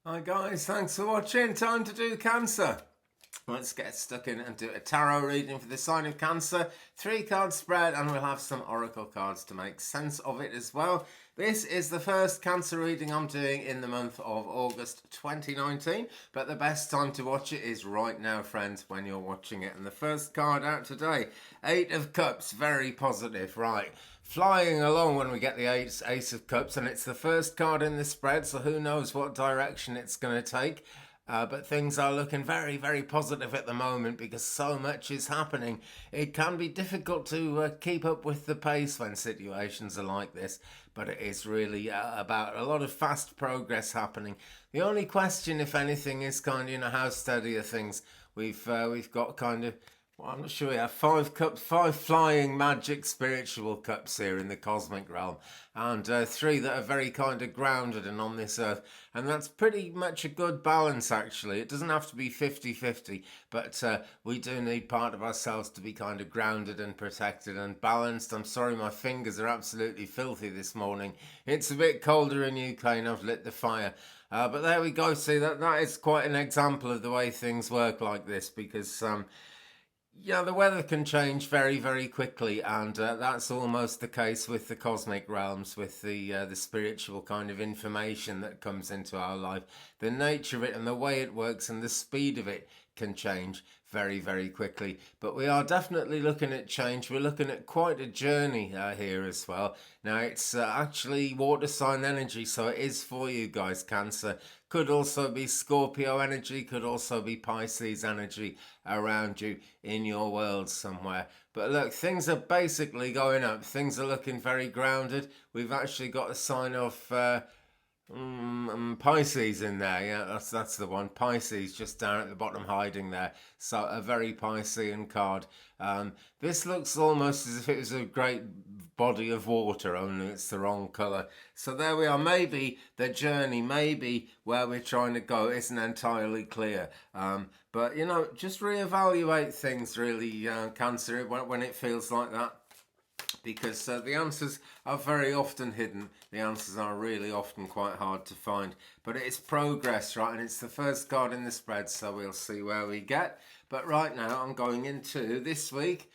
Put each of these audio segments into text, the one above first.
Hi guys, thanks for watching. Time to do Cancer. Let's get stuck in and do a tarot reading for the sign of Cancer. 3-card spread, and we'll have some oracle cards to make sense of it as well. This is the first Cancer reading I'm doing in the month of August 2019, but the best time to watch it is right now, friends, when you're watching it. And the first card out today, 8 of Cups, very positive, right? Flying along when we get the Ace of Cups, and it's the first card in the spread, so who knows what direction it's going to take. But things are looking very, very positive at the moment because so much is happening. It can be difficult to keep up with the pace when situations are like this, but it is really about a lot of fast progress happening. The only question, if anything, is kind of, how steady are things? We've got kind of, well, I'm not sure we have 5 cups, 5 flying magic spiritual cups here in the cosmic realm, and 3 that are very kind of grounded and on this earth, and that's pretty much a good balance actually. It doesn't have to be 50-50, but we do need part of ourselves to be kind of grounded and protected and balanced. I'm sorry, my fingers are absolutely filthy this morning. It's a bit colder in UK and I've lit the fire. But there we go. See, that is quite an example of the way things work like this, because yeah, the weather can change very, very quickly, and that's almost the case with the cosmic realms, with the spiritual kind of information that comes into our life. The nature of it and the way it works and the speed of it can change very, very quickly. But we are definitely looking at change. We're looking at quite a journey here as well. Now, it's actually water sign energy, so it is for you guys, Cancer. Could also be Scorpio energy, could also be Pisces energy around you in your world somewhere. But look, things are basically going up. Things are looking very grounded. We've actually got a sign of Pisces in there. Yeah, that's the one. Pisces just down at the bottom hiding there. So a very Piscean card. This looks almost as if it was a great body of water, only it's the wrong colour. So there we are. Maybe the journey, maybe where we're trying to go isn't entirely clear. But just reevaluate things really, Cancer, when it feels like that, because the answers are very often hidden. The answers are really often quite hard to find. But it's progress, right? And it's the first card in the spread, so we'll see where we get. But right now, I'm going into this week,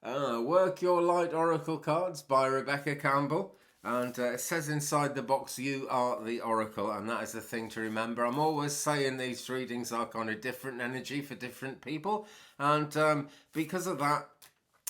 Work Your Light Oracle Cards by Rebecca Campbell. And it says inside the box, you are the oracle, and that is the thing to remember. I'm always saying these readings are kind of different energy for different people, and because of that,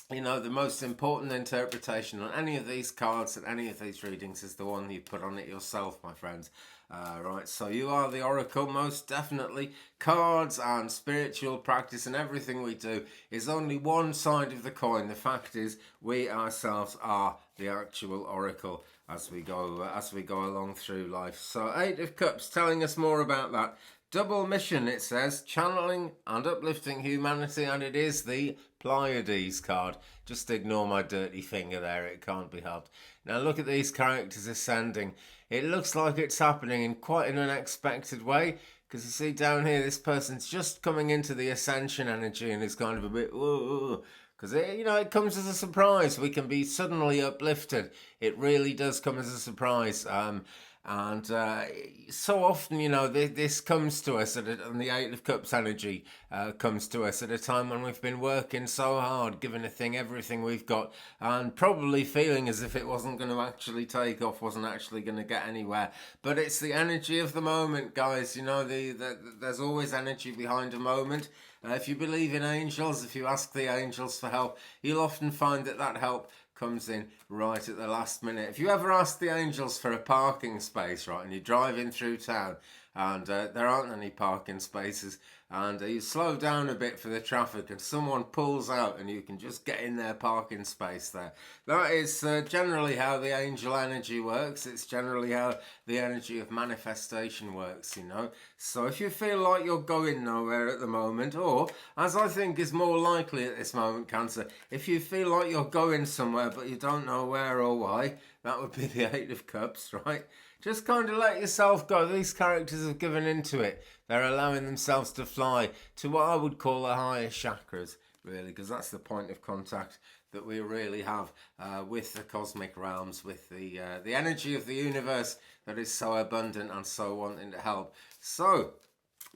the most important interpretation on any of these cards and any of these readings is the one you put on it yourself, my friends. Right, so you are the oracle, most definitely. Cards and spiritual practice and everything we do is only one side of the coin. The fact is, we ourselves are the actual oracle as we go along through life. So 8 of Cups telling us more about that. Double mission, it says, channeling and uplifting humanity, and it is the Pleiades card. Just ignore my dirty finger there, it can't be helped. Now look at these characters ascending. It looks like it's happening in quite an unexpected way, because you see down here, this person's just coming into the ascension energy and is kind of a bit, because it comes as a surprise. We can be suddenly uplifted. It really does come as a surprise. And so often, this comes to us, and the 8 of Cups energy comes to us at a time when we've been working so hard, giving a thing everything we've got, and probably feeling as if it wasn't going to actually take off, wasn't actually going to get anywhere. But it's the energy of the moment, guys. There's always energy behind a moment. If you believe in angels, if you ask the angels for help, you'll often find that help comes in right at the last minute. If you ever ask the angels for a parking space, right, and you're driving through town and there aren't any parking spaces, and you slow down a bit for the traffic and someone pulls out and you can just get in their parking space there. That is generally how the angel energy works. It's generally how the energy of manifestation works, So if you feel like you're going nowhere at the moment, or, as I think is more likely at this moment, Cancer, if you feel like you're going somewhere but you don't know where or why, that would be the 8 of Cups, right? Just kind of let yourself go. These characters have given into it. They're allowing themselves to fly to what I would call the higher chakras, really, because that's the point of contact that we really have with the cosmic realms, with the energy of the universe that is so abundant and so wanting to help. So,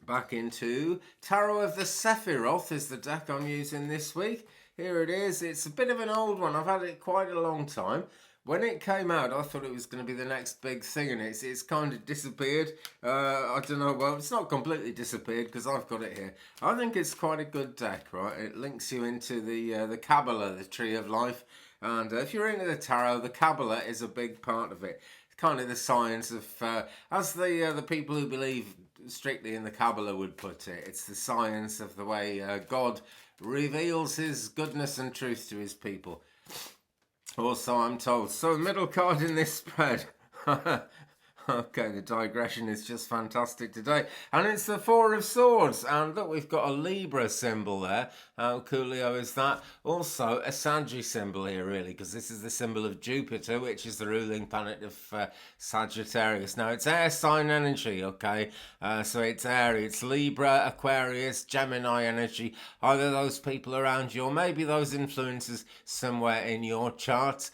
back into Tarot of the Sephiroth is the deck I'm using this week. Here it is. It's a bit of an old one. I've had it quite a long time. When it came out, I thought it was going to be the next big thing, and it's kind of disappeared. I don't know. Well, it's not completely disappeared because I've got it here. I think it's quite a good deck, right? It links you into the Kabbalah, the Tree of Life, and if you're into the tarot, the Kabbalah is a big part of it. It's kind of the science of, as the people who believe strictly in the Kabbalah would put it, it's the science of the way God reveals His goodness and truth to His people. Also, I'm told. So, middle card in this spread. Okay, the digression is just fantastic today. And it's the Four of Swords. And look, we've got a Libra symbol there. How coolio is that? Also, a Sagittarius symbol here, really, because this is the symbol of Jupiter, which is the ruling planet of Sagittarius. Now, it's air sign energy, okay? So it's air. It's Libra, Aquarius, Gemini energy. Either those people around you or maybe those influences somewhere in your charts.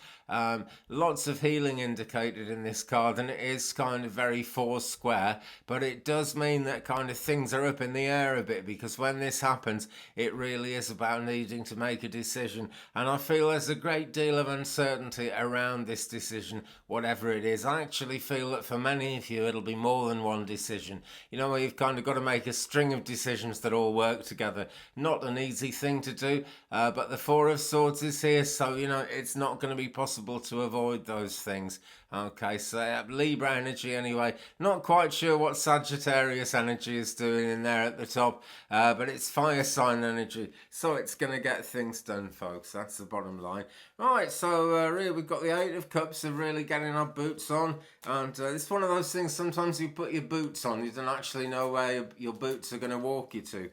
Lots of healing indicated in this card, and it is kind of very four square, but it does mean that kind of things are up in the air a bit, because when this happens, it really is about needing to make a decision, and I feel there's a great deal of uncertainty around this decision, whatever it is. I actually feel that for many of you, it'll be more than one decision. You know, where you've kind of got to make a string of decisions that all work together. Not an easy thing to do, but the Four of Swords is here, so, you know, it's not going to be possible to avoid those things. Okay, so Libra energy anyway. Not quite sure what Sagittarius energy is doing in there at the top, but it's fire sign energy, so it's going to get things done, folks. That's the bottom line. Right, so really we've got the Eight of Cups of really getting our boots on, and it's one of those things, sometimes you put your boots on, you don't actually know where your boots are going to walk you to.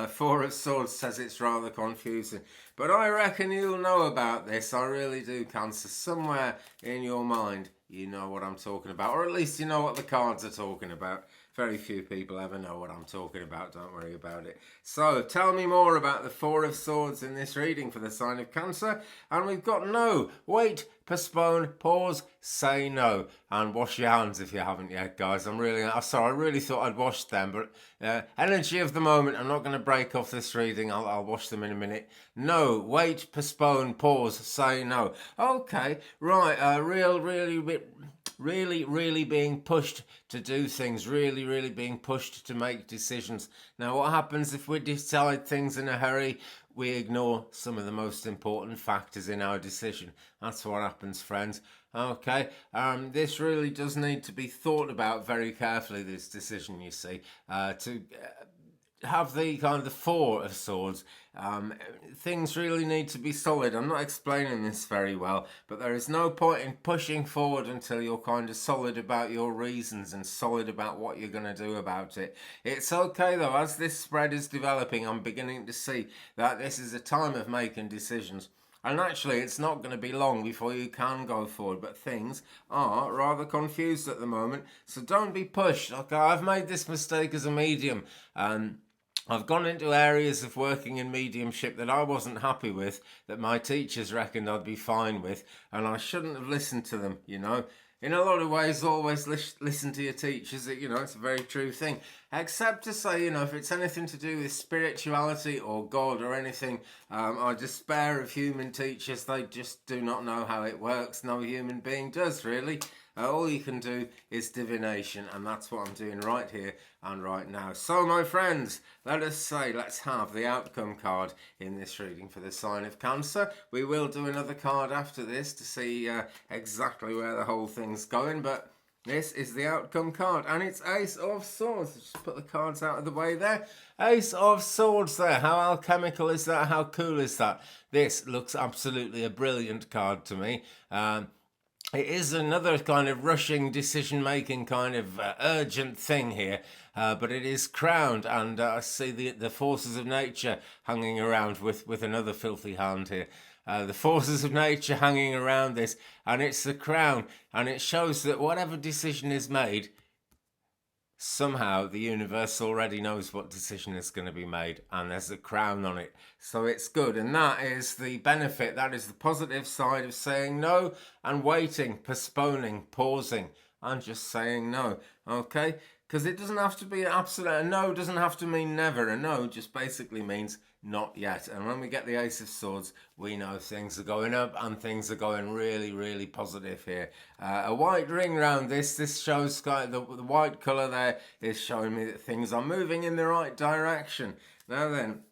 Four of Swords says it's rather confusing, but I reckon you'll know about this. I really do, Cancer. Somewhere in your mind you know what I'm talking about, or at least you know what the cards are talking about. Very few people ever know what I'm talking about, don't worry about it. So, tell me more about the Four of Swords in this reading for the sign of Cancer. And we've got no, wait, postpone, pause, say no. And wash your hands if you haven't yet, guys. I'm sorry, I really thought I'd washed them, but energy of the moment, I'm not going to break off this reading. I'll wash them in a minute. No, wait, postpone, pause, say no. Okay, right, really being pushed to do things, really being pushed to make decisions. Now, what happens if we decide things in a hurry? We ignore some of the most important factors in our decision. That's what happens, friends. Okay, this really does need to be thought about very carefully, this decision, you see, to have the kind of the Four of Swords. Things really need to be solid. I'm not explaining this very well, but there is no point in pushing forward until you're kind of solid about your reasons and solid about what you're going to do about it. It's okay though, as this spread is developing, I'm beginning to see that this is a time of making decisions. And actually, it's not going to be long before you can go forward, but things are rather confused at the moment, so don't be pushed. Okay, I've made this mistake as a medium. I've gone into areas of working in mediumship that I wasn't happy with, that my teachers reckoned I'd be fine with, and I shouldn't have listened to them, you know. In a lot of ways, always listen to your teachers. You know, it's a very true thing. Except to say, you know, if it's anything to do with spirituality or God or anything, I despair of human teachers. They just do not know how it works. No human being does, really. All you can do is divination, and that's what I'm doing right here and right now. So, my friends, let's have the outcome card in this reading for the sign of Cancer. We will do another card after this to see exactly where the whole thing's going, but this is the outcome card, and it's Ace of Swords. Just put the cards out of the way there. Ace of Swords there. How alchemical is that? How cool is that? This looks absolutely a brilliant card to me. It is another kind of rushing decision-making kind of urgent thing here, but it is crowned, and I see the forces of nature hanging around with another filthy hand here. The forces of nature hanging around this, and it's the crown, and it shows that whatever decision is made, somehow the universe already knows what decision is going to be made, and there's a crown on it, so it's good. And that is the benefit, that is the positive side of saying no and waiting, postponing, pausing, and just saying no. Okay, because it doesn't have to be an absolute. A no doesn't have to mean never. A no just basically means not yet. And when we get the Ace of Swords, we know things are going up and things are going really, really positive here. A white ring round this shows the white colour there is showing me that things are moving in the right direction. Now then,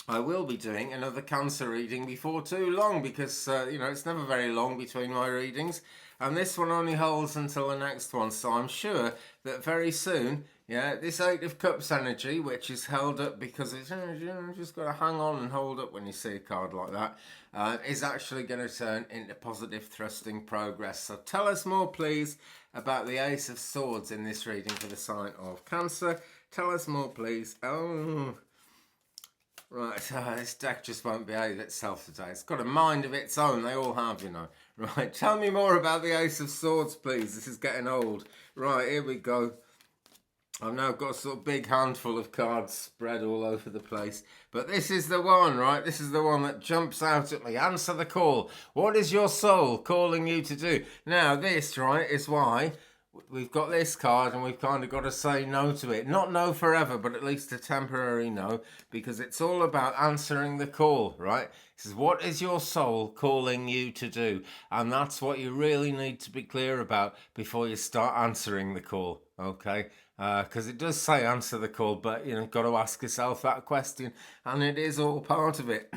I will be doing another Cancer reading before too long, because it's never very long between my readings, and this one only holds until the next one, so I'm sure that very soon, this Eight of Cups energy, which is held up because it's just got to hang on and hold up when you see a card like that, is actually going to turn into positive thrusting progress. So tell us more, please, about the Ace of Swords in this reading for the sign of Cancer. Tell us more, please. Oh, right, this deck just won't behave itself today. It's got a mind of its own. They all have, Right, tell me more about the Ace of Swords, please. This is getting old. Right, here we go. I've now got a sort of big handful of cards spread all over the place. But this is the one, right? This is the one that jumps out at me. Answer the call. What is your soul calling you to do? Now, this, right, is why we've got this card and we've kind of got to say no to it. Not no forever, but at least a temporary no, because it's all about answering the call, right? This is what is your soul calling you to do? And that's what you really need to be clear about before you start answering the call, okay? Because it does say answer the call, but got to ask yourself that question, and it is all part of it.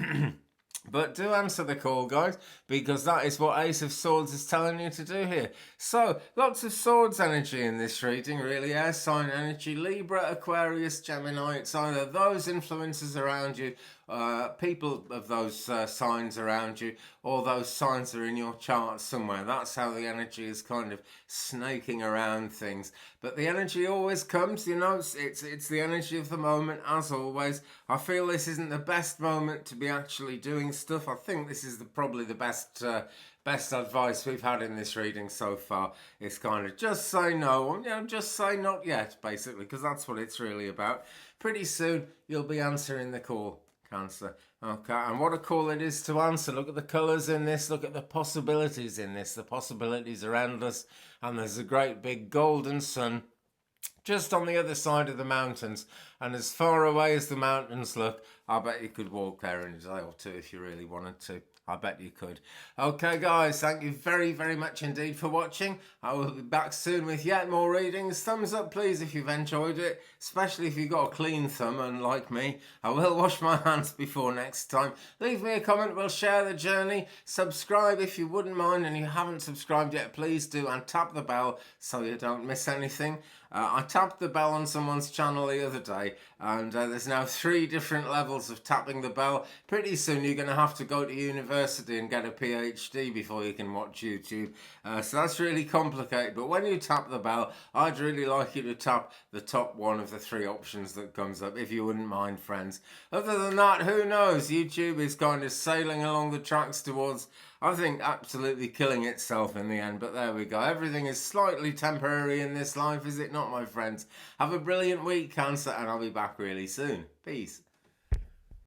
But do answer the call, guys, because that is what Ace of Swords is telling you to do here. So, lots of swords energy in this reading, really. Air sign energy, Libra, Aquarius, Gemini. It's either those influences around you, people of those signs around you, or those signs are in your chart somewhere. That's how the energy is kind of snaking around things. But the energy always comes, it's the energy of the moment, as always. I feel this isn't the best moment to be actually doing stuff. I think this is probably the best advice we've had in this reading so far. It's kind of just say no, just say not yet, basically, because that's what it's really about. Pretty soon, you'll be answering the call, Cancer. Okay, and what a call it is to answer. Look at the colours in this, look at the possibilities in this, the possibilities around us, and there's a great big golden sun just on the other side of the mountains, and as far away as the mountains look, I bet you could walk there in a day or two if you really wanted to. I bet you could. Okay, guys, thank you very, very much indeed for watching. I will be back soon with yet more readings. Thumbs up, please, if you've enjoyed it, especially if you've got a clean thumb, unlike me. I will wash my hands before next time. Leave me a comment. We'll share the journey. Subscribe if you wouldn't mind, and you haven't subscribed yet, please do, and tap the bell so you don't miss anything. I tapped the bell on someone's channel the other day, and there's now 3 different levels of tapping the bell. Pretty soon you're going to have to go to university and get a PhD before you can watch YouTube. So that's really complicated. But when you tap the bell, I'd really like you to tap the top one of the 3 options that comes up, if you wouldn't mind, friends. Other than that, who knows? YouTube is kind of sailing along the tracks towards, I think, absolutely killing itself in the end. But there we go. Everything is slightly temporary in this life, is it not, my friends? Have a brilliant week, Cancer, and I'll be back really soon. Peace.